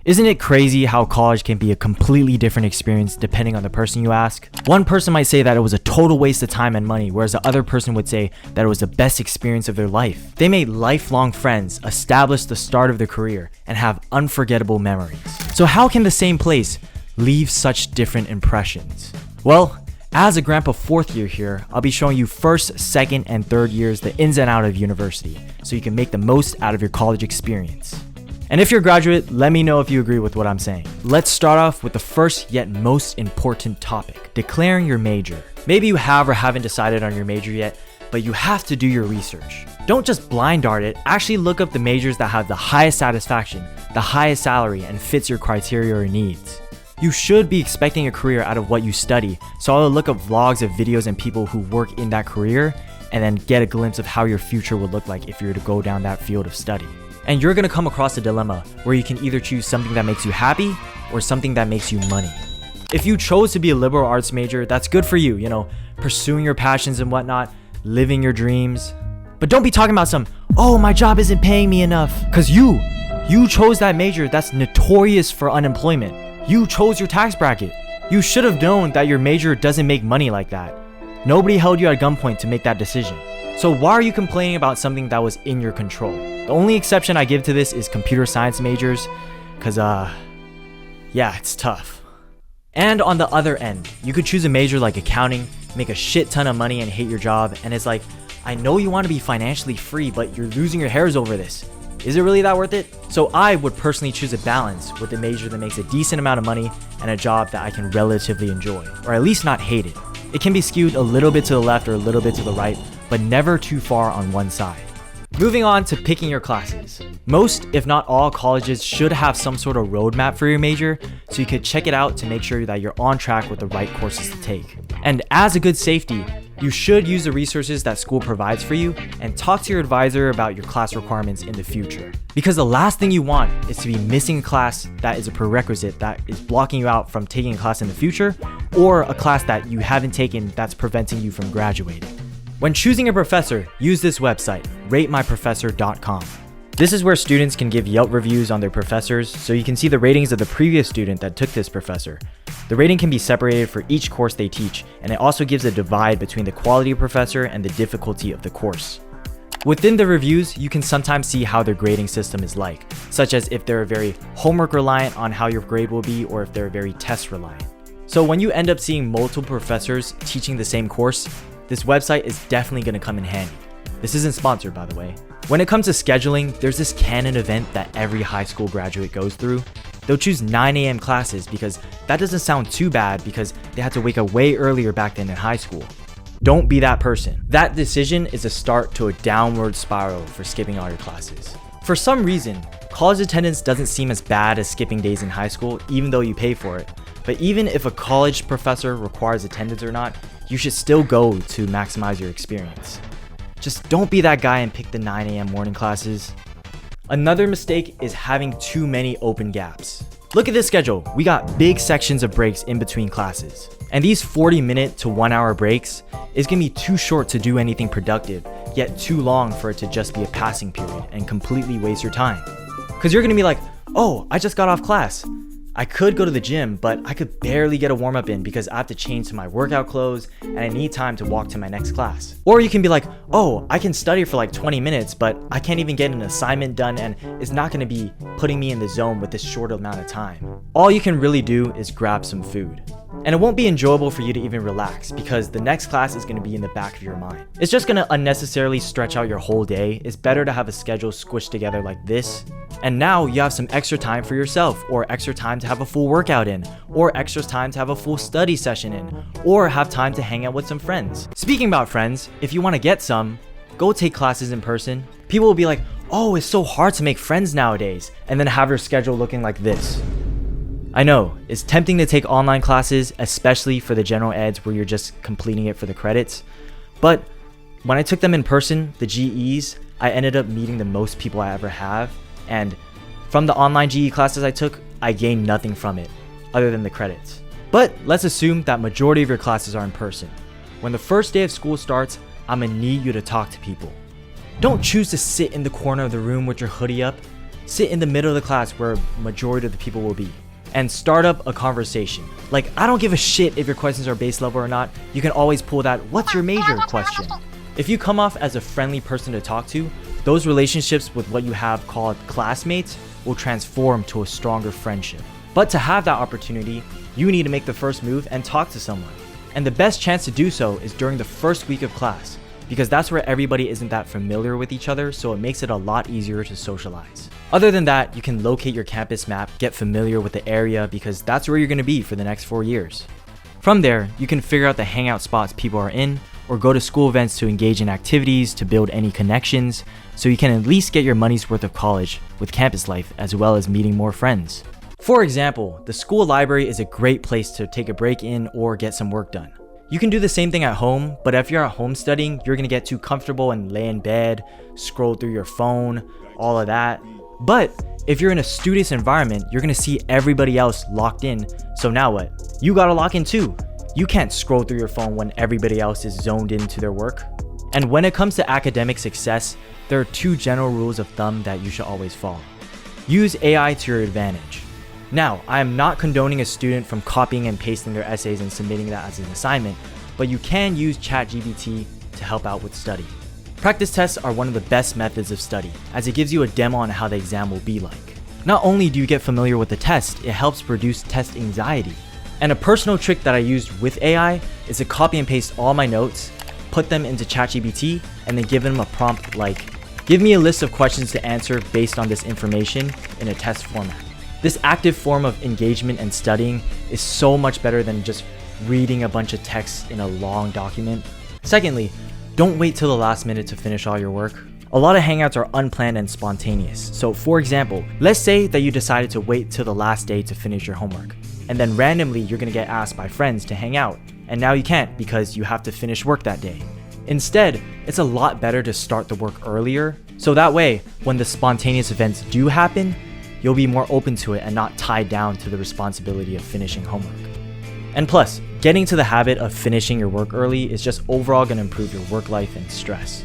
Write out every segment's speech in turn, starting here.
Isn't it crazy how college can be a completely different experience depending on the person you ask? One person might say that it was a total waste of time and money, whereas the other person would say that it was the best experience of their life. They made lifelong friends, established the start of their career, and have unforgettable memories. So how can the same place leave such different impressions? Well, as a grandpa 4th year here, I'll be showing you 1st, 2nd, and 3rd years the ins and outs of university, so you can make the most out of your college experience. And if you're a graduate, let me know if you agree with what I'm saying. Let's start off with the first yet most important topic, declaring your major. Maybe you have or haven't decided on your major yet, but you have to do your research. Don't just blind dart it, actually look up the majors that have the highest satisfaction, the highest salary, and fits your criteria or needs. You should be expecting a career out of what you study, so I'll look up vlogs of videos and people who work in that career, and then get a glimpse of how your future would look like if you were to go down that field of study. And you're gonna come across a dilemma where you can either choose something that makes you happy or something that makes you money. If you chose to be a liberal arts major, that's good for you, pursuing your passions and whatnot, living your dreams. But don't be talking about oh, my job isn't paying me enough. Cause you chose that major that's notorious for unemployment. You chose your tax bracket. You should have known that your major doesn't make money like that. Nobody held you at gunpoint to make that decision. So why are you complaining about something that was in your control? The only exception I give to this is computer science majors, cause yeah, it's tough. And on the other end, you could choose a major like accounting, make a shit ton of money and hate your job, and it's like, I know you want to be financially free, but you're losing your hairs over this. Is it really that worth it? So I would personally choose a balance with a major that makes a decent amount of money and a job that I can relatively enjoy, or at least not hate it. It can be skewed a little bit to the left or a little bit to the right, but never too far on one side. Moving on to picking your classes. Most, if not all, colleges should have some sort of roadmap for your major, so you could check it out to make sure that you're on track with the right courses to take. And as a good safety, you should use the resources that school provides for you and talk to your advisor about your class requirements in the future. Because the last thing you want is to be missing a class that is a prerequisite that is blocking you out from taking a class in the future, or a class that you haven't taken that's preventing you from graduating. When choosing a professor, use this website, ratemyprofessor.com. This is where students can give Yelp reviews on their professors, so you can see the ratings of the previous student that took this professor. The rating can be separated for each course they teach, and it also gives a divide between the quality of professor and the difficulty of the course. Within the reviews, you can sometimes see how their grading system is like, such as if they're very homework reliant on how your grade will be, or if they're very test reliant. So when you end up seeing multiple professors teaching the same course, this website is definitely going to come in handy. This isn't sponsored, by the way. When it comes to scheduling, there's this canon event that every high school graduate goes through. They'll choose 9 a.m. classes because that doesn't sound too bad because they had to wake up way earlier back then in high school. Don't be that person. That decision is a start to a downward spiral for skipping all your classes. For some reason, college attendance doesn't seem as bad as skipping days in high school, even though you pay for it. But even if a college professor requires attendance or not, you should still go to maximize your experience. Just don't be that guy and pick the 9 a.m. morning classes. Another mistake is having too many open gaps. Look at this schedule. We got big sections of breaks in between classes. And these 40-minute to 1-hour breaks is gonna be too short to do anything productive, yet too long for it to just be a passing period and completely waste your time. Cause you're gonna be like, oh, I just got off class. I could go to the gym, but I could barely get a warm up in because I have to change to my workout clothes and I need time to walk to my next class. Or you can be like, oh, I can study for like 20 minutes, but I can't even get an assignment done and it's not gonna be putting me in the zone with this short amount of time. All you can really do is grab some food. And it won't be enjoyable for you to even relax because the next class is going to be in the back of your mind. It's just going to unnecessarily stretch out your whole day. It's better to have a schedule squished together like this. And now you have some extra time for yourself, or extra time to have a full workout in, or extra time to have a full study session in, or have time to hang out with some friends. Speaking about friends, if you want to get some, go take classes in person. People will be like, oh, it's so hard to make friends nowadays, and then have your schedule looking like this. I know, it's tempting to take online classes, especially for the general eds where you're just completing it for the credits. But when I took them in person, the GEs, I ended up meeting the most people I ever have. And from the online GE classes I took, I gained nothing from it, other than the credits. But let's assume that majority of your classes are in person. When the first day of school starts, I'm gonna need you to talk to people. Don't choose to sit in the corner of the room with your hoodie up. Sit in the middle of the class where majority of the people will be and start up a conversation. Like, I don't give a shit if your questions are base level or not. You can always pull that "what's your major?" question. If you come off as a friendly person to talk to, those relationships with what you have called classmates will transform to a stronger friendship. But to have that opportunity, you need to make the first move and talk to someone. And the best chance to do so is during the first week of class, because that's where everybody isn't that familiar with each other, so it makes it a lot easier to socialize. Other than that, you can locate your campus map, get familiar with the area, because that's where you're going to be for the next 4 years. From there, you can figure out the hangout spots people are in, or go to school events to engage in activities to build any connections, so you can at least get your money's worth of college with campus life as well as meeting more friends. For example, the school library is a great place to take a break in or get some work done. You can do the same thing at home, but if you're at home studying, you're gonna get too comfortable and lay in bed, scroll through your phone, all of that. But if you're in a student's environment, you're gonna see everybody else locked in, so now what? You gotta lock in too. You can't scroll through your phone when everybody else is zoned into their work. And when it comes to academic success, there are 2 general rules of thumb that you should always follow. Use AI to your advantage. Now, I am not condoning a student from copying and pasting their essays and submitting that as an assignment, but you can use ChatGPT to help out with study. Practice tests are one of the best methods of study, as it gives you a demo on how the exam will be like. Not only do you get familiar with the test, it helps reduce test anxiety. And a personal trick that I used with AI is to copy and paste all my notes, put them into ChatGPT, and then give them a prompt like, give me a list of questions to answer based on this information in a test format. This active form of engagement and studying is so much better than just reading a bunch of text in a long document. Secondly, don't wait till the last minute to finish all your work. A lot of hangouts are unplanned and spontaneous. So for example, let's say that you decided to wait till the last day to finish your homework, and then randomly you're gonna get asked by friends to hang out, and now you can't because you have to finish work that day. Instead, it's a lot better to start the work earlier, so that way, when the spontaneous events do happen, you'll be more open to it and not tied down to the responsibility of finishing homework. And plus, getting to the habit of finishing your work early is just overall gonna improve your work life and stress.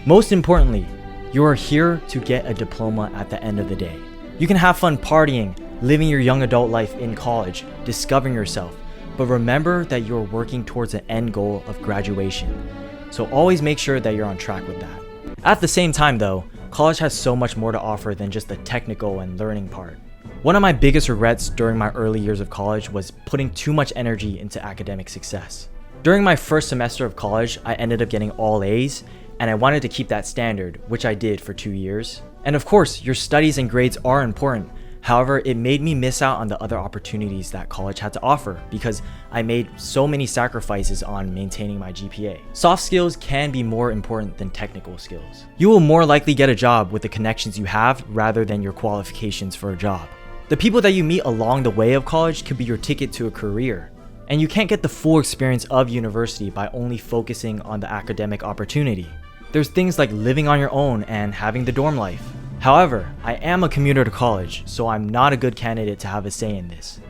Most importantly, you are here to get a diploma at the end of the day. You can have fun partying, living your young adult life in college, discovering yourself, but remember that you're working towards an end goal of graduation. So always make sure that you're on track with that. At the same time though, college has so much more to offer than just the technical and learning part. One of my biggest regrets during my early years of college was putting too much energy into academic success. During my first semester of college, I ended up getting all A's, and I wanted to keep that standard, which I did for 2 years. And of course, your studies and grades are important. However, it made me miss out on the other opportunities that college had to offer because I made so many sacrifices on maintaining my GPA. Soft skills can be more important than technical skills. You will more likely get a job with the connections you have rather than your qualifications for a job. The people that you meet along the way of college could be your ticket to a career. And you can't get the full experience of university by only focusing on the academic opportunity. There's things like living on your own and having the dorm life. However, I am a commuter to college, so I'm not a good candidate to have a say in this.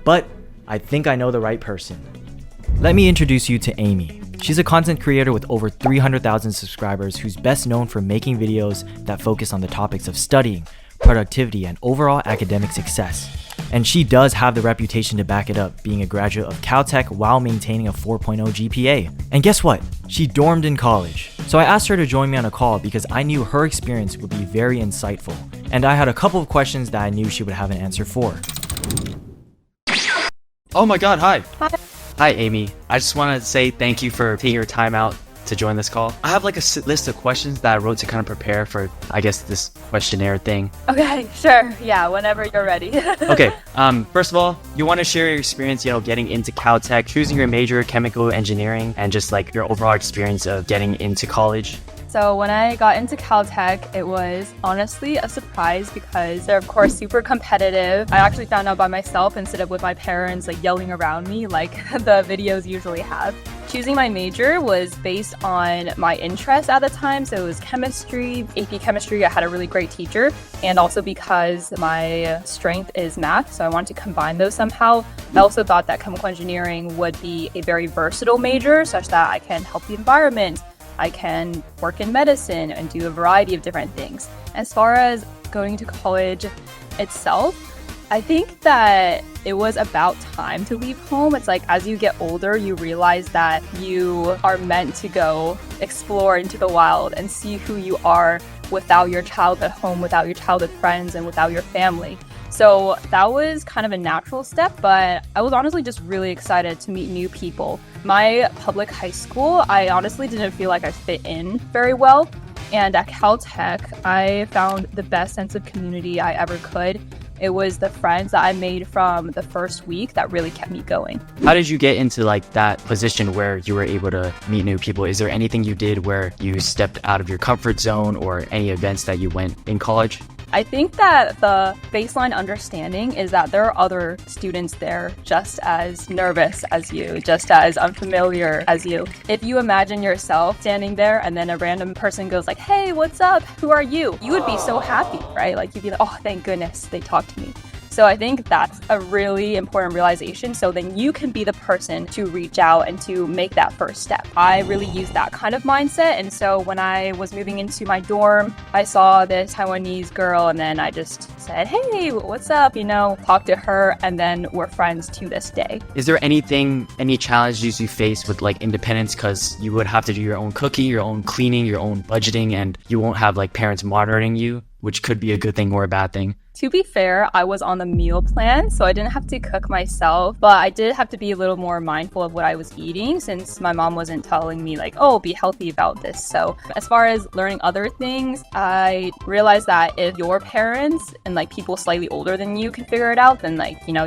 But I think I know the right person. Let me introduce you to Amy. She's a content creator with over 300,000 subscribers who's best known for making videos that focus on the topics of studying, productivity, and overall academic success. And she does have the reputation to back it up, being a graduate of Caltech while maintaining a 4.0 GPA. And guess what? She dormed in college. So I asked her to join me on a call because I knew her experience would be very insightful. And I had a couple of questions that I knew she would have an answer for. Oh my god, hi. Hi. Hi, Amy. I just want to say thank you for taking your time out to join this call. I have like a list of questions that I wrote to kind of prepare for, I guess, this questionnaire thing. Okay, sure. Yeah, whenever you're ready. Okay, first of all, you want to share your experience, getting into Caltech, choosing your major, chemical engineering, and just like your overall experience of getting into college. So when I got into Caltech, it was honestly a surprise because they're of course super competitive. I actually found out by myself instead of with my parents like yelling around me like the videos usually have. Choosing my major was based on my interest at the time, so it was chemistry, AP chemistry. I had a really great teacher, and also because my strength is math, so I wanted to combine those somehow. I also thought that chemical engineering would be a very versatile major such that I can help the environment. I can work in medicine and do a variety of different things. As far as going to college itself, I think that it was about time to leave home. It's like as you get older, you realize that you are meant to go explore into the wild and see who you are without your childhood home, without your childhood friends, and without your family. So that was kind of a natural step, but I was honestly just really excited to meet new people. My public high school, I honestly didn't feel like I fit in very well. And at Caltech, I found the best sense of community I ever could. It was the friends that I made from the first week that really kept me going. How did you get into like that position where you were able to meet new people? Is there anything you did where you stepped out of your comfort zone or any events that you went in college? I think that the baseline understanding is that there are other students there just as nervous as you, just as unfamiliar as you. If you imagine yourself standing there and then a random person goes like, "Hey, what's up? Who are you?" You would be so happy, right? Like you'd be like, "Oh, thank goodness they talked to me." So I think that's a really important realization. So then you can be the person to reach out and to make that first step. I really used that kind of mindset. And so when I was moving into my dorm, I saw this Taiwanese girl and then I just said, "Hey, what's up?" Talked to her and then we're friends to this day. Is there any challenges you face with like independence? Because you would have to do your own cooking, your own cleaning, your own budgeting, and you won't have like parents monitoring you, which could be a good thing or a bad thing. To be fair, I was on the meal plan, so I didn't have to cook myself, but I did have to be a little more mindful of what I was eating since my mom wasn't telling me like, "Oh, be healthy about this." So as far as learning other things, I realized that if your parents and like people slightly older than you can figure it out, then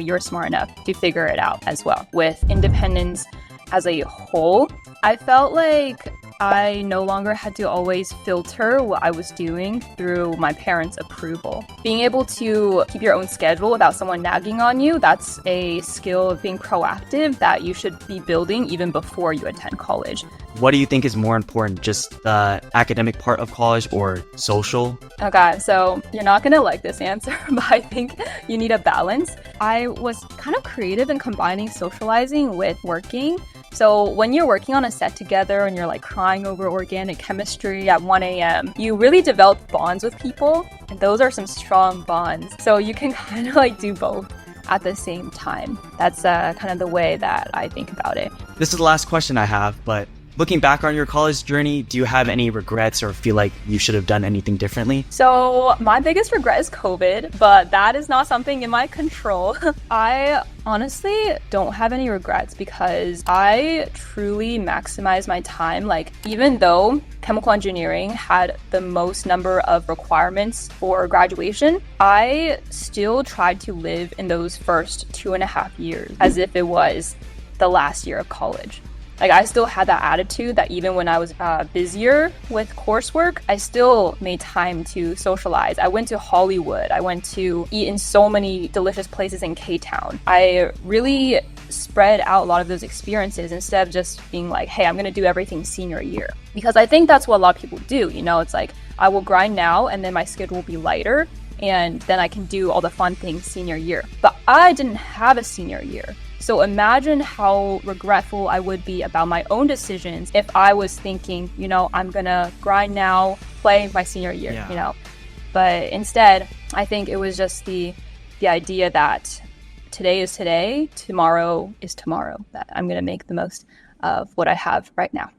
you're smart enough to figure it out as well. With independence as a whole, I felt like I no longer had to always filter what I was doing through my parents' approval. Being able to keep your own schedule without someone nagging on you, that's a skill of being proactive that you should be building even before you attend college. What do you think is more important, just the academic part of college or social? Okay, so you're not gonna like this answer, but I think you need a balance. I was kind of creative in combining socializing with working. So when you're working on a set together and you're like crying over organic chemistry at 1 a.m., you really develop bonds with people, and those are some strong bonds. So you can kind of like do both at the same time. That's kind of the way that I think about it. This is the last question I have, but looking back on your college journey, do you have any regrets or feel like you should have done anything differently? So my biggest regret is COVID, but that is not something in my control. I honestly don't have any regrets because I truly maximize my time. Like even though chemical engineering had the most number of requirements for graduation, I still tried to live in those first 2.5 years as if it was the last year of college. Like I still had that attitude that even when I was busier with coursework, I still made time to socialize. I went to Hollywood. I went to eat in so many delicious places in K-Town. I really spread out a lot of those experiences instead of just being like, "Hey, I'm going to do everything senior year." Because I think that's what a lot of people do. It's like, I will grind now and then my schedule will be lighter and then I can do all the fun things senior year. But I didn't have a senior year. So imagine how regretful I would be about my own decisions if I was thinking, I'm gonna grind now, play my senior year, But instead, I think it was just the idea that today is today, tomorrow is tomorrow, that I'm gonna make the most of what I have right now.